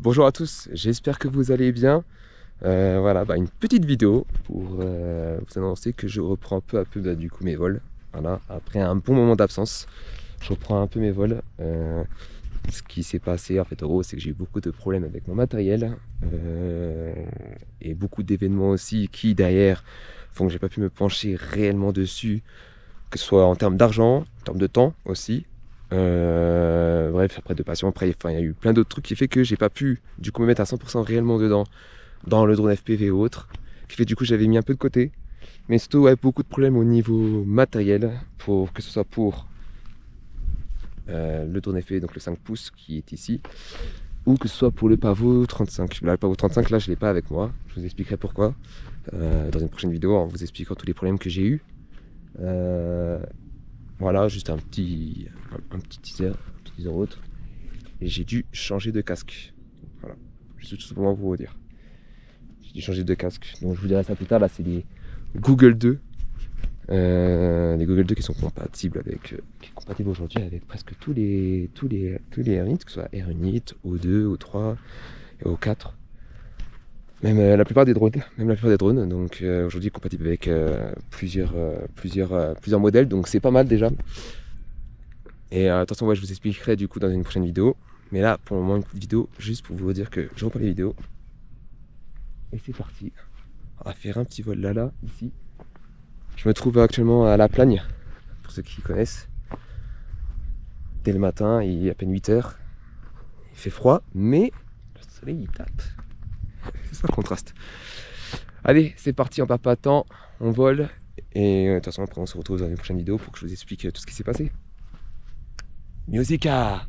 Bonjour à tous, j'espère que vous allez bien. Voilà, une petite vidéo pour vous annoncer que je reprends peu à peu du coup mes vols. Voilà, après un bon moment d'absence, je reprends un peu mes vols. Ce qui s'est passé en fait, en gros, c'est que j'ai eu beaucoup de problèmes avec mon matériel et beaucoup d'événements aussi qui derrière font que j'ai pas pu me pencher réellement dessus, que ce soit en termes d'argent, en termes de temps aussi. Bref, après de passion, après il y a eu plein d'autres trucs qui fait que j'ai pas pu du coup me mettre à 100% réellement dedans dans le drone FPV ou autre, qui fait du coup j'avais mis un peu de côté, mais surtout beaucoup de problèmes au niveau matériel, pour que ce soit pour le drone FPV, donc le 5 pouces qui est ici, ou que ce soit pour le pavot 35. Là, le pavot 35, là je l'ai pas avec moi, je vous expliquerai pourquoi dans une prochaine vidéo en vous expliquant tous les problèmes que j'ai eu. Voilà, juste un petit teaser autre. Et j'ai dû changer de casque. Voilà, juste tout simplement pour vous dire. J'ai dû changer de casque. Donc je vous dirai ça plus tard. Là, c'est les Google 2. Les Google 2 qui sont compatibles aujourd'hui avec presque tous les R-Units, que ce soit R-Unit, O2, O3 et O4. Même la plupart des drones, donc aujourd'hui compatible avec plusieurs modèles, donc c'est pas mal déjà. Et attention, ouais, je vous expliquerai du coup dans une prochaine vidéo. Mais là, pour le moment, une petite vidéo juste pour vous dire que je reprends les vidéos. Et c'est parti. On va faire un petit vol là, ici. Je me trouve actuellement à la Plagne, pour ceux qui connaissent. Dès le matin, il est à peine 8h. Il fait froid, mais le soleil il tape. C'est ça le contraste. Allez, c'est parti, on perd pas de temps, on vole. Et de toute façon, après on se retrouve dans une prochaine vidéo pour que je vous explique tout ce qui s'est passé. MusicArea.